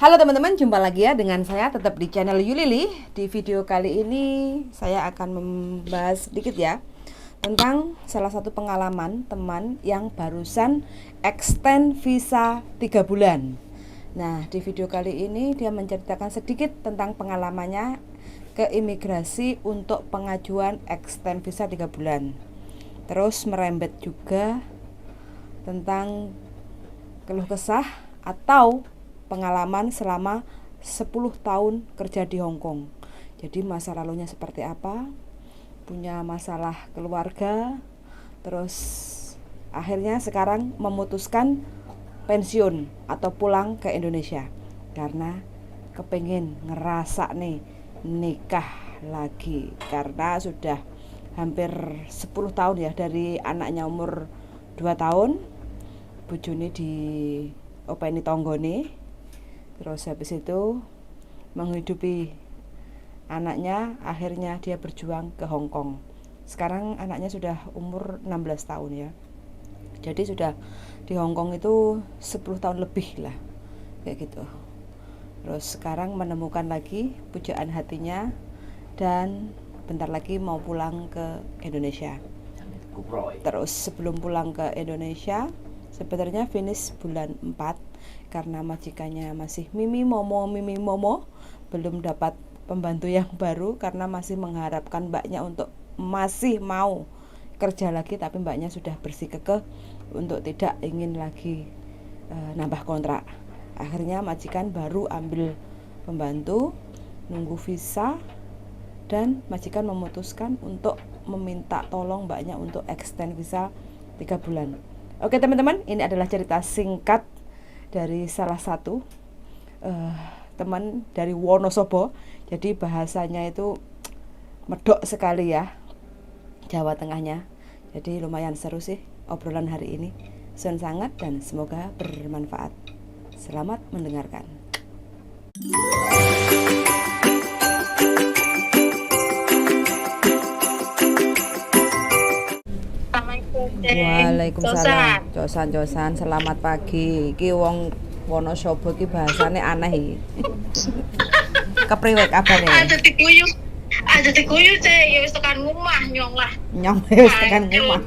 Halo teman-teman, jumpa lagi ya dengan saya tetap di channel Yulili. Di video kali ini saya akan membahas sedikit ya tentang salah satu pengalaman teman yang barusan extend visa 3 bulan. Nah, di video kali ini dia menceritakan sedikit tentang pengalamannya ke imigrasi untuk pengajuan extend visa 3 bulan. Terus merembet juga tentang keluh kesah atau pengalaman selama 10 tahun kerja di Hong Kong. Jadi masa lalunya seperti apa, punya masalah keluarga, terus akhirnya sekarang memutuskan pensiun atau pulang ke Indonesia karena kepengen ngerasa nih nikah lagi, karena sudah hampir 10 tahun ya, dari anaknya umur 2 tahun bojone di openi tonggone. Terus habis itu menghidupi anaknya, akhirnya dia berjuang ke Hong Kong. Sekarang anaknya sudah umur 16 tahun ya. Jadi sudah di Hong Kong itu 10 tahun lebih lah, kayak gitu. Terus sekarang menemukan lagi pujaan hatinya dan bentar lagi mau pulang ke Indonesia. Terus sebelum pulang ke Indonesia, sebenarnya finish bulan 4 karena majikannya masih mimi momo belum dapat pembantu yang baru, karena masih mengharapkan mbaknya untuk masih mau kerja lagi, tapi mbaknya sudah bersikeras untuk tidak ingin lagi nambah kontrak. Akhirnya majikan baru ambil pembantu, nunggu visa, dan majikan memutuskan untuk meminta tolong mbaknya untuk extend visa 3 bulan. Oke teman-teman, ini adalah cerita singkat dari salah satu teman dari Wonosobo. Jadi bahasanya itu medok sekali ya, Jawa Tengahnya. Jadi lumayan seru sih obrolan hari ini. Sun sangat dan semoga bermanfaat. Selamat mendengarkan. Waalaikumsalam. Josan, selamat pagi. Iki wong Wonosobo iki bahasane aneh iki. Kepriwe kabare? Aja diguyu cek, ya wis tekan rumah nyong lah. Nyong wis tekan rumah.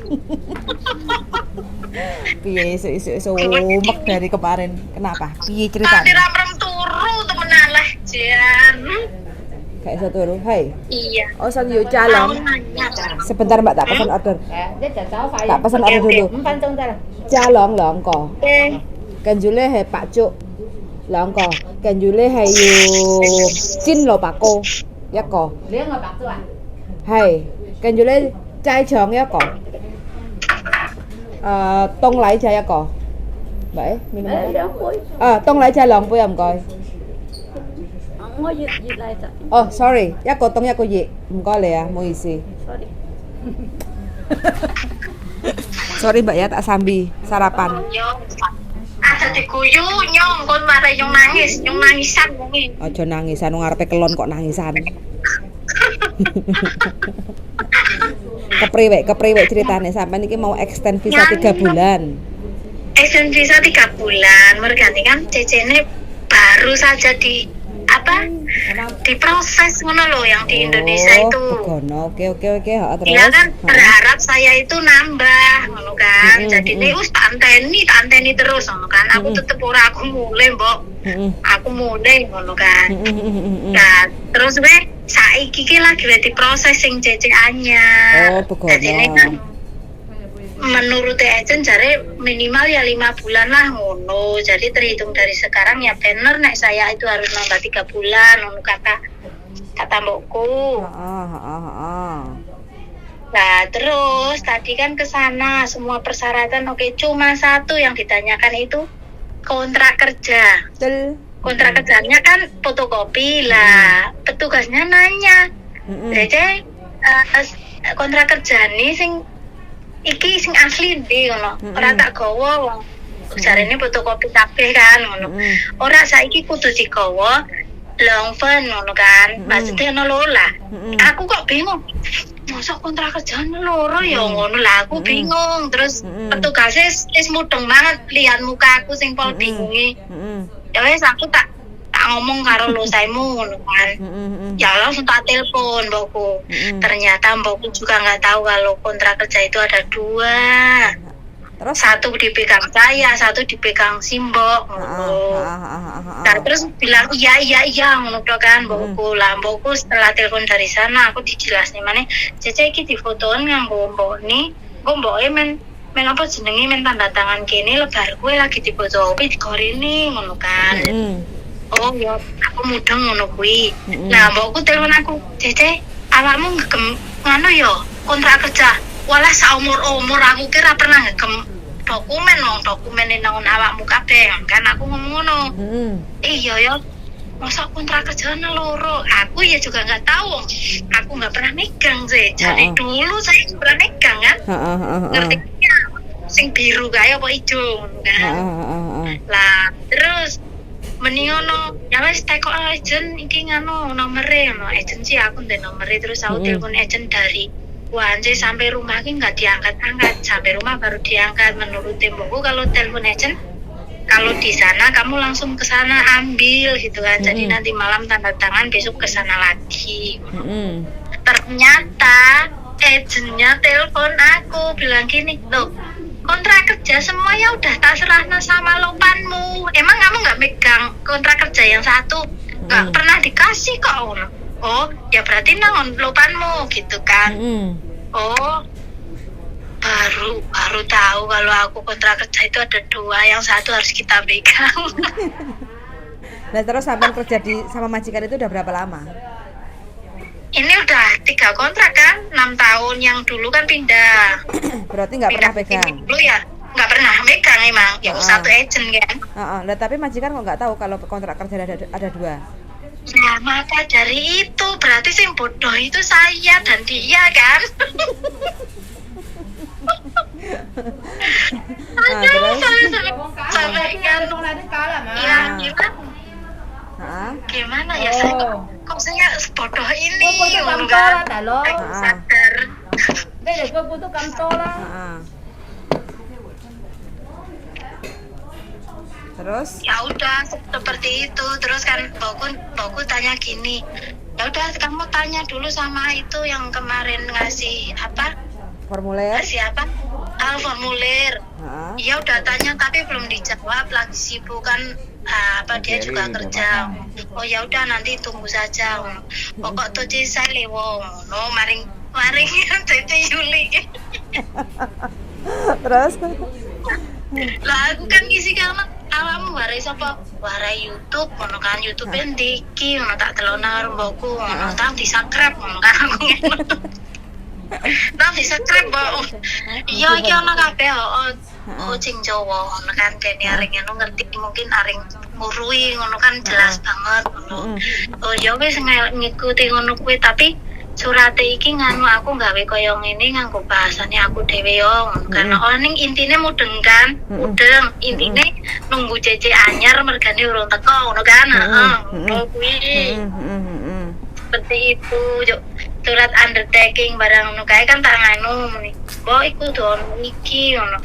Piye isu umek dari kemarin? Kenapa? Piye ceritanya? Tadi ramrem turu temenan lah, Jan. Kayak iso turu. Hai. Iya. Oh, san yo calon. Sebentar Mbak, tak pesan order. Tak pesan order dulu. Calong longko. Kenjule hai Pak Cuk. Longko. Kenjule hai yu Chin lo Pak Ko. Ya ko. Liang lo Pak Cuk à? Hai. Kenjule chai chong ya ko. Tông lại chai ya ko. Vậy, minum. Tông lại chai lòng vui không coi. Oh, sorry. Ya ko tông ya ko yi. Không coi lẹ, mau isi. Sorry Mbak ya, tak sambi sarapan. Ada diguyu nyong, kon marah nyong nangisan wonge. Aja nangisan, wong arepe kelon kok nangisan. Kepriwe ceritane sampean iki mau extend visa 3 bulan. Extend visa 3 bulan, mergane kan CC-ne baru saja diproses ngono loh, yang di Indonesia itu. Begono. Oke. Terus. Dia kan berharap saya itu nambah ngono kan. Jadi ini tak anteni terus ngono kan. Aku tetep ora, aku mulai mbok. Aku mulai ngono kan. Nah, terus saiki ki lagi diproses sing CCA-nya. Oh, begono. Jadi ini kan menurut agent jare minimal ya 5 bulan lah ngono. Jadi terhitung dari sekarang ya bener nek saya itu harus nambah 3 bulan ngono kata mbokku. Nah, terus tadi kan ke sana semua persyaratan oke, cuma satu yang ditanyakan itu kontrak kerja. Kontrak kerjanya kan fotokopi lah. Petugasnya nanya, "Dece, kontrak kerja nih sing iki sing asli ndi ngono. Ora tak gawa wong jarene fotokopi kabeh kan ngono. Ora saiki kudu digawa long pen ngono kan. Maksudnya ono loro lah. Aku kok bingung. Masa kontrak kerjaan loro ya ngono lah, aku bingung. Terus petugasnya wis mudeng banget lihat muka aku sing pol bingungi. Ya wis aku tak tak ngomong karo lo saimu ngono kan. Ya langsung tak telepon mbokku. Ternyata mbokku juga nggak tahu kalau kontrak kerja itu ada 2. Terus Satu dipegang saya, satu dipegang si Mbok ngono. Nah, terus bilang iya ngono kan mbokku. Lah mbokku setelah telepon dari sana aku dijelasin maneh, Cece iki difotoin nganggo mbokne. Kok mboke men apa jenenge men tanda tangan kene lebar gue lagi difotopi digorene ngono kan. Oh ya aku mudeng ngono kuwi. Nah mbokku telepon aku, Cece awakmu ngegem ngono ya kontrak kerja. Walah saumur-umur aku kira pernah ngegem dokumen nang awakmu kabeh kan aku ngomong ngono. Iya ya. Masa kontrak kerjanya loro. Aku ya juga nggak tahu. Aku nggak pernah megang sih. Jadi dulu saya pernah megang kan. Ngerti ya? Sing biru kayak apa hijau kan. Lah terus mendingono ya wis teko agent iki ngano nomere no agensi aku ndek nomere terus aku telepon agent dari Wanje sampai rumah ini nggak diangkat-angkat, sampai rumah baru diangkat. Menurut tembokku kalau telepon agent, kalau di sana kamu langsung ke sana ambil gitu kan. Jadi nanti malam tanda tangan, besok ke sana lagi. Ternyata agentnya telepon aku bilang gini, loh kontrak kerja semuanya udah tak serahna sama lopanmu. Emang kamu nggak megang kontrak kerja yang satu? Nggak pernah dikasih kok. Oh, ya berarti nang lopanmu gitu kan. Oh, baru tahu kalau aku kontrak kerja itu ada 2, yang satu harus kita pegang. Nah terus sampai kerja sama majikan itu udah berapa lama? Ini udah 3 kontrak kan, 6 tahun. Yang dulu kan pindah. Berarti nggak pernah pegang? Dulu ya nggak pernah megang emang, yang satu agent kan. Nah, tapi majikan kok nggak tahu kalau kontrak kerja ada 2? Nah maka dari itu berarti sing bodoh itu saya dan dia kan. Terus? Sampai kan ya gimana ya saya kok saya sebodoh ini kan sadar. Terus? Ya udah seperti itu. Terus kan bauku tanya gini, ya udah kamu tanya dulu sama itu yang kemarin ngasih apa? Formulir? Ngasih apa? Formulir. Iya udah tanya tapi belum dijawab, lagi sibuk kan. Apa dia juga kerja. Oh ya udah nanti tunggu saja. Pokok tuh saya lewo. No maring Cece Yuli. Terus? Lah aku kan ngisi karena awakmu warai sapa? Warai YouTube, ngono kan YouTube ndiki, ngono tak delok nang mbokku, ngono tak di-subscribe ngono kan aku. Nah di-subscribe mbok. Iya iki ana kabeh sing Jawa ngono kan kene aring ngono ngerti mungkin aring ngurui ngono kan jelas banget ngono. Oh ya wis ngikuti ngono kuwi tapi surat iki nganu aku gawe koyo ngene nganggo bahasane aku dhewe yo karena ning intine mudeng kan mudeng intine nunggu Cece anyar mergane urung teko ngono kan ngono kuwi seperti itu yo surat undertaking barang ngono kae kan tak nganu muni mbok iku don iki ngono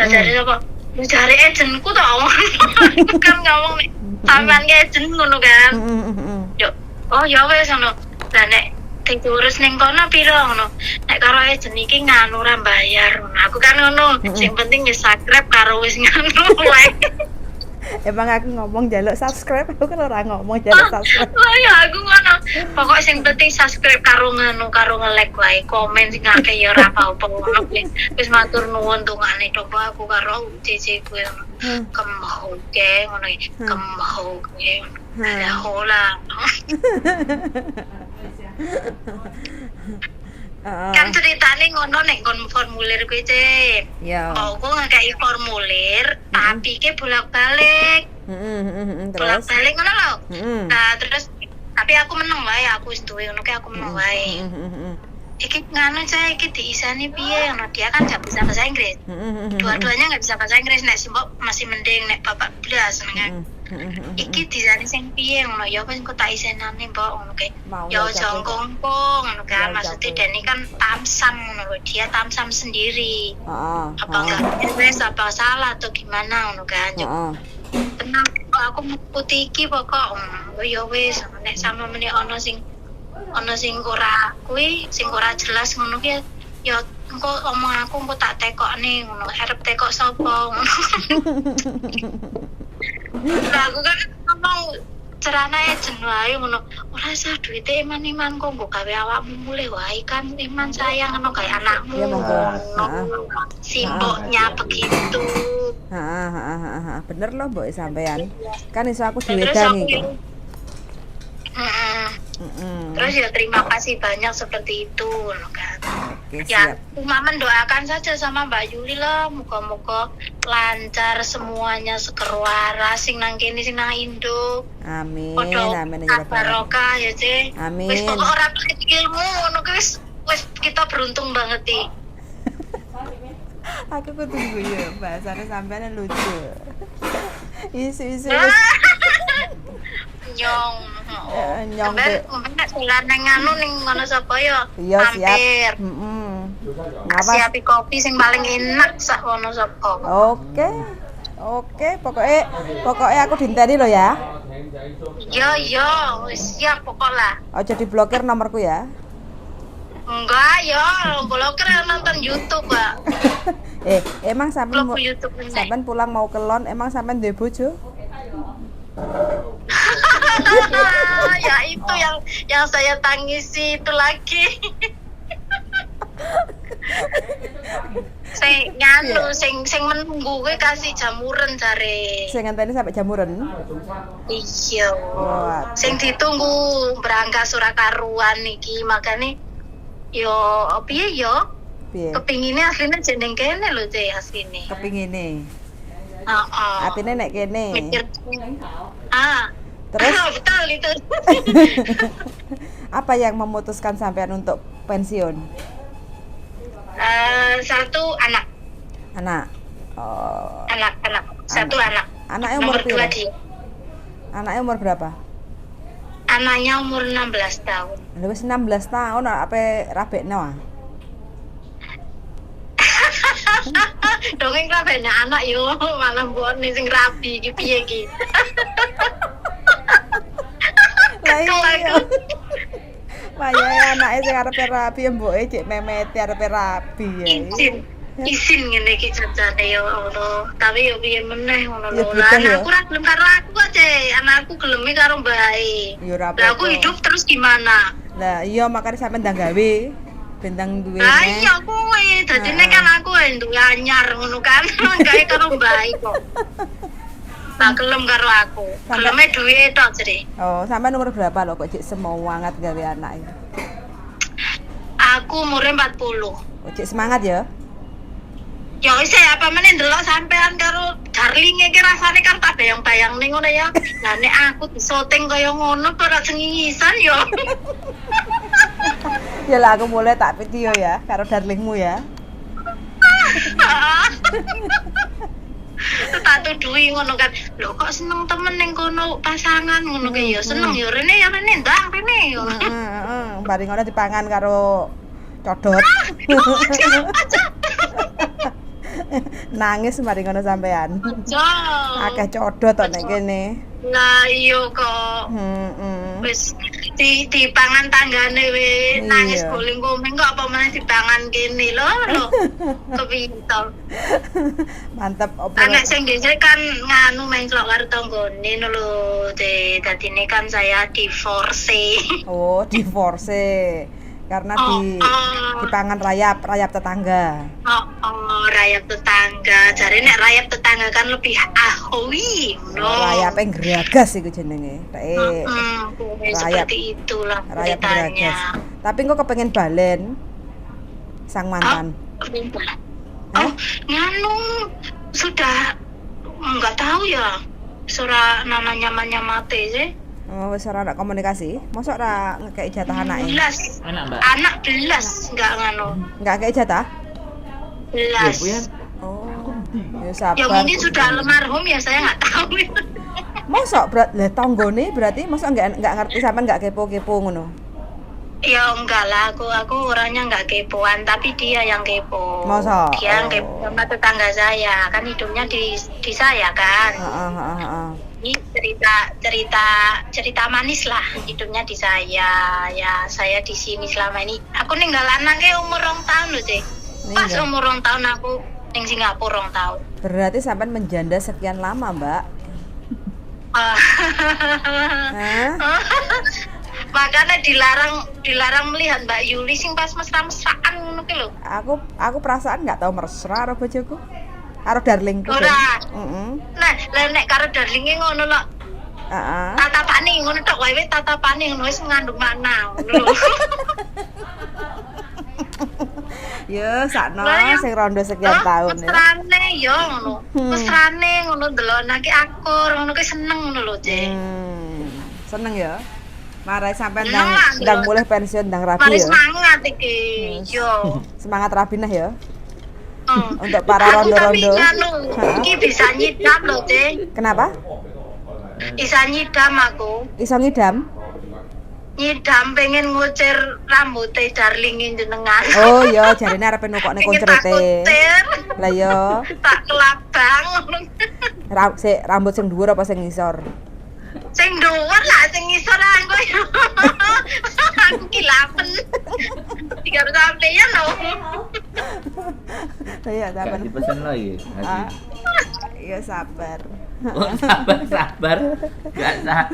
dari apa cari agentku to kan ngomong nek sampean ke agent ngono kan yo oh ya wis ngono lah nek diurus ning kono piro ngono. Nek karo agent iki nganu ra bayar. Aku kan ngono, sing penting wis subscribe karo wis nganu wae. Emang aku ngomong jaluk subscribe, aku kan ora ngomong jaluk subscribe. Lah ya aku ngono. Pokok sing penting subscribe karo nganu karo nge-like wae, komen sing akeh ya ora apa-apa ngono. Wis matur nuwun tungane coba aku karo Cece kuwi ngono. Kemau ke ngono iki. Kemau ke. Ya hola. Kan ceritane ngono nek kon formulir kuwi Cek. Iya. Aku ngekeki formulir tapi ke bolak-balik. Terus Bolak-balik ngono lho. Nah, terus tapi aku meneng wae, aku wis duwe ngono ki aku meneng wae. Iki nganu Cek iki diisani piye ngono dia kan gak bisa bahasa Inggris. Dua-duanya gak bisa bahasa Inggris nek simbok masih mending nek bapak belas seneng. Iki disani sing piye ngono ya wis kok tak isenane mbok ngono kae. Ya jongkongkong ngono kan maksudnya Deni kan tamsam ngono lho dia tamsam sendiri. Apa enggak wis apa salah atau gimana ngono kan. Tenang aku putih iki pokok ya wis nek sama meneh ana sing ora kuwi sing ora jelas ngono ki ya engko omong aku engko tak tekokne ngono arep tekok sapa ngono. Lah aku kan ngomong cerana jenuh ae ngono ora usah duwite iman kok mbok gawe awakmu mulih wae kan iman sayang ngono kayak anakmu. Ya monggo. Simboknya begitu. Bener loh mbok sampean. Kan iso aku diwedangi kok. Terus ya terima kasih banyak seperti itu loh kan. Oke, ya siap. cuma mendoakan saja sama Mbak Yuli lah moga-moga lancar semuanya seger waras sing nang kene sing nang Indo. Amin. Amin ya rabbal barokah ya Cek. Amin. Wis pokok ora ilmu ngono wis kita beruntung banget nih. Aku tunggu ya bahasanya sampean lucu. Isu-isu nyong nyong sampai dolan nang anu ning ngono sapa ya iya siap. Siap kopi sing paling enak sak ngono sapa. Oke, pokoknya aku dinteni lo ya. Iya, wis siap pokok lah. Aja diblokir nomorku ya. Enggak, ya, blokir nonton YouTube, Pak. Emang sampean pulang mau kelon, emang sampean duwe bojo? Ya itu yang saya tangisi itu lagi. Sing menunggu gue kasih jamuran jare. Sing ngenteni sampai jamuran. Iya. Sing ditunggu berangkat Surakaruan iki makane yo piye yo? Kepingine asline jeneng kene lho Cek asline. Kepingine. Heeh. Atine nek kene. Terus betul itu. Apa yang memutuskan sampean untuk pensiun? Satu anak. Satu anak. Anaknya umur berapa? Anaknya umur berapa? Anaknya umur 16 tahun. Wis 16 tahun apa rabekno? Dongeng rabekne anak yo malah mbok sing rabi iki piye iki. Wah, anake sing arepe rabi mboke cek memete arepe rabi ya. Isin ngene iki jajane ya Allah. Tapi yo piye meneh ngono lho. Anakku ora gelem karo aku kok, Cek. Anakku geleme karo mbae. Lah aku hidup terus gimana? Lah iya makane sampean ndang gawe bentang duwe. Lah iya kuwi. Dadine kan aku duwe anyar ngono kan. Gawe karo mbae kok. Tak gelem karo aku. Geleme duwe tok, Cek. Oh, sampean umur berapa lho kok cek semangat gawe anak iki? Aku umure 40. Oh, cek semangat ya. Ya wis apa meneh ndelok sampean karo darling iki rasane kan tak bayang-bayang ning ngono ya. Lah nek aku disoting kaya ngono ora cengisan ya. Ya lah aku mulai tak video ya karo darlingmu ya. Tak tuduhi ngono kan. Lho kok seneng temen ning kono pasangan ngono ki ya seneng ya rene ndang rene. Bari ngono dipangan karo codot. Nangis mari ngono sampean. Akeh codot tok nek kene. Lah iya kok. Wis dipangan tanggane wis nangis guling-guling kok apa meneh dipangan kene lho. Kepiye to. Mantep opo. Anak sing dhisik kan nganu mengklok karo tanggane lho. Dadine kan saya divorce. Oh, divorce. Karena dipangan rayap tetangga. Rayap tetangga. Jare nek rayap tetangga kan lebih ahoy. Rayape ngeragas iku jenenge. Rayap seperti itulah rayap ngeragas. Tapi engko kepengin balen sang mantan. Nganu sudah enggak tahu ya. Sura namanya mate sih. Oh, wis ora ada komunikasi. Mosok ora ngekeki jatah anake? Anak belas enggak nganu. Enggak ngekeki jatah? Belas. Oh. Ya sabar. Ya mungkin sudah almarhum ya saya enggak tahu. Mosok lah tanggone berarti mosok enggak ngerti sampean enggak kepo-kepo ngono. Ya enggak lah, aku orangnya enggak kepoan, tapi dia yang kepo. Masa? Dia yang kepo sama tetangga saya, kan hidupnya di saya kan. Ini cerita manis lah hidupnya di saya. Ya saya di sini selama ini. Aku ninggal anaknya umur 2 tahun loh, Cek. Pas umur 2 tahun aku ning Singapura 2 tahun. Berarti sampai menjanda sekian lama, Mbak? Makanya dilarang melihat Mbak Yuli sing pas mesra-mesraan ngono ki lho. Aku perasaan nggak tahu mesra karo bojoku. Karo darlingku. Ora. Nah, nek karo darlinge ngono lho. Heeh. Tatapane ngono tok wae tatapane ngono wis ngandung makna ngono lho. Ya, sakno sing rondo sekian tahun ya. Mesrane yo ngono. Mesrane ngono delok ki akur ngono ki seneng ngono lho, Cek. Seneng ya. Marai sampai ndang mulai pensiun ndang rabi Mari ya. semangat iki. Yo. Semangat rabi nah ya. Untuk para rondo-rondo. Iki bisa nyidam loh, Cek. Kenapa? Bisa nyidam aku. Iso ngidam? Nyidam pengen ngucir rambutnya darlingin jenengan. Oh iya, jarine arep nukokne kuncrete. Lah yo. Tak kelabang. Rambut sing dhuwur apa sing ngisor? Sing dhuwur lah sing ngisor aku. Aku kilapen. 300 sampeyan lho. Iya, sabar. Dipesen lagi. Iya, sabar. Oh, sabar. Enggak sah.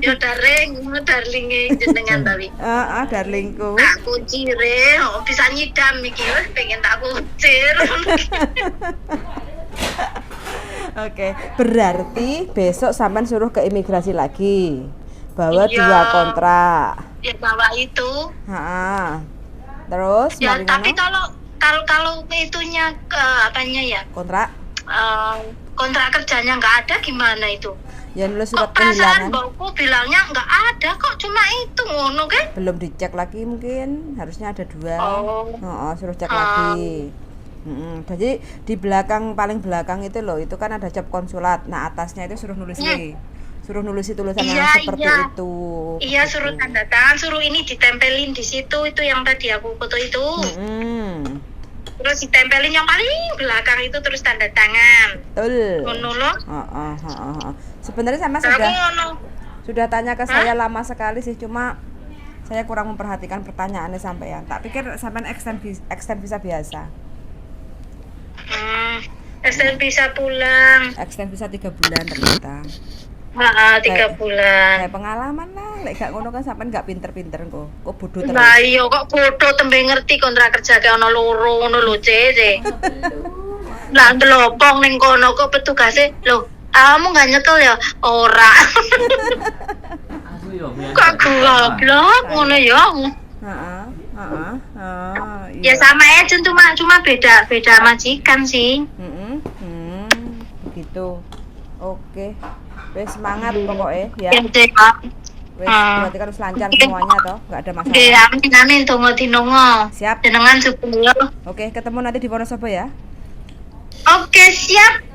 Yo darlinge jenengan tapi. Darlingku. Tak kuncire, bisa nyidam iki wis pengen tak kuncir. Oke, berarti besok sampean suruh ke imigrasi lagi. Bawa Iya. 2 kontrak. Ya bawa itu. Terus Ya mari tapi ngono? kalau itunya ke apanya ya? Kontrak Kontrak kerjanya nggak ada gimana itu? ya nulis surat Kok perasaan kehilangan. bauku bilangnya nggak ada kok cuma itu ngono kan? Belum dicek lagi mungkin, harusnya ada 2. Oh. Suruh cek lagi. Jadi di belakang paling belakang itu loh, itu kan ada cap konsulat. Nah, atasnya itu suruh nulis suruh nulis tulisan yang seperti itu. Iya, suruh tanda tangan, suruh ini ditempelin di situ itu yang tadi aku foto itu. Terus ditempelin yang paling belakang itu terus tanda tangan. Betul. Ngono loh. Sebenarnya sama sudah tanya ke saya lama sekali sih, cuma saya kurang memperhatikan pertanyaannya sampean. Tak pikir sampean extend visa biasa. Extend visa pulang. Extend visa 3 bulan ternyata. 3 bulan. Kayak pengalaman lah, lek gak ngono kan sampean gak pinter-pinter kok. Kok bodoh terus. Lah iya kok bodoh tembe ngerti kontrak kerja kayak ono loro ngono lho, Cek. Lah ndelopong ning kono kok petugase, "Loh, kamu gak nyekel ya?" Ora. Aku yo Kok goblok ngono ya. Ya sama aja cuma beda majikan sih. Begitu. Oke. Wes semangat pokoknya ya. Wes berarti kan harus lancar semuanya toh, enggak ada masalah. Nggih, amin donga dinonga. Siap. Jenengan supaya. Oke, ketemu nanti di Wonosobo ya. Oke, siap.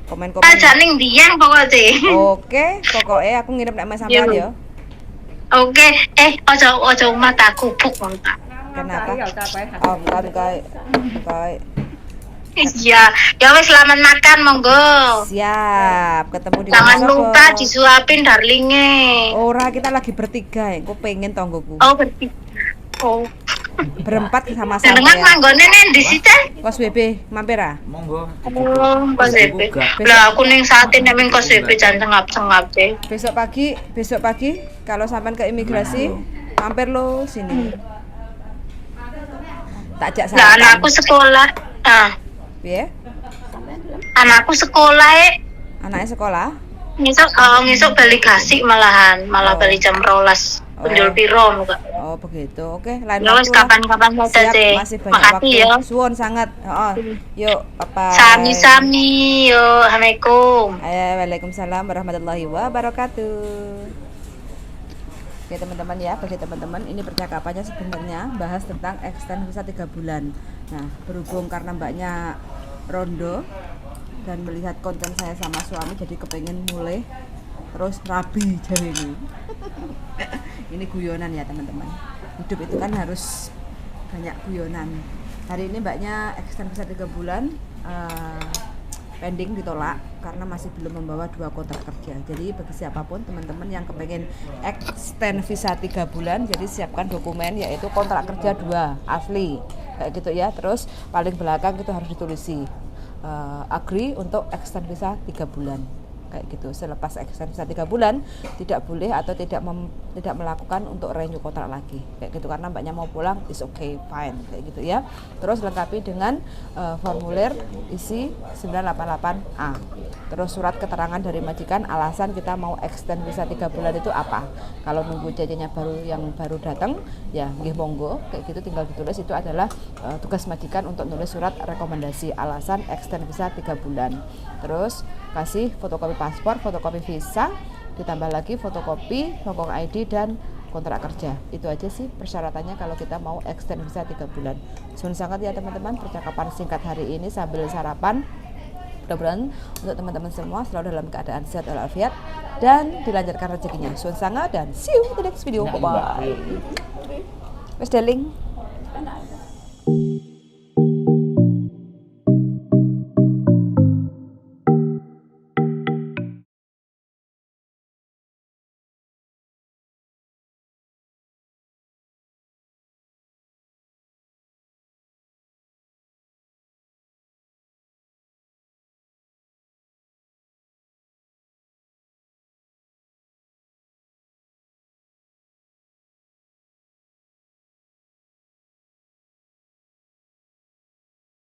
Komen-komen. Aja ning diang pokoknya. Oke, pokoknya aku ngirim nek sampean ya. Oke, ojo mataku buk mata. Kenapa? Kan kayak. Iya, ya wes selamat makan monggo. Siap, ketemu di Jangan Wonosobo. lupa disuapin darlinge. Ora, kita lagi bertiga ya. Kok pengen tonggoku. Oh. Berempat sama Jenengan sampean. manggone nendi sih, Teh? Kos WB mampir ah? Monggo. Kos WP. Lah aku ning saate nek ning kos WP jan sengap-sengap deh. Besok pagi kalau sampean ke imigrasi mampir lo sini. Tak ajak Lah sampean. anakku sekolah. Piye? Anakku sekolah Anaknya sekolah? ngisuk balik gasik malah balik jam 12. Penjul piro muka. Oh, begitu. Oke, lain Ya wes waktu lah. kapan-kapan saja, Siap, Teh. masih banyak Makasih waktu. ya. Suwon sangat. Yuk, apa? Sami-sami yo. Assalamualaikum. Waalaikumsalam warahmatullahi wabarakatuh. Oke teman-teman ya, bagi teman-teman ini percakapannya sebenarnya bahas tentang extend visa 3 bulan. Nah, berhubung karena mbaknya rondo dan melihat konten saya sama suami, jadi kepengen mulai terus rabi jari ini. Ini guyonan ya teman-teman. Hidup itu kan harus banyak guyonan. Hari ini mbaknya extend visa 3 bulan. pending ditolak karena masih belum membawa 2 kontrak kerja. Jadi bagi siapapun teman-teman yang kepengen extend visa 3 bulan, jadi siapkan dokumen yaitu kontrak kerja 2 asli kayak gitu ya. Terus paling belakang itu harus ditulisi agree untuk extend visa 3 bulan kayak gitu. Selepas extend visa 3 bulan tidak boleh atau tidak melakukan untuk renew kontrak lagi kayak gitu, karena mbaknya mau pulang is okay, fine kayak gitu ya. Terus lengkapi dengan formulir isi 988A, terus surat keterangan dari majikan alasan kita mau extend visa 3 bulan itu apa. Kalau nunggu jajannya baru datang ya nggih monggo kayak gitu, tinggal ditulis. Itu adalah tugas majikan untuk nulis surat rekomendasi alasan extend visa 3 bulan. Terus kasih fotokopi paspor, fotokopi visa, ditambah lagi fotokopi Hongkong ID dan kontrak kerja. Itu aja sih persyaratannya kalau kita mau extend visa 3 bulan. Suun sangat ya teman-teman percakapan singkat hari ini sambil sarapan. Mudah-mudahan untuk teman-teman semua selalu dalam keadaan sehat walafiat dan dilancarkan rezekinya. Suun sangat dan see you in the next video. Bye bye. Wes darling.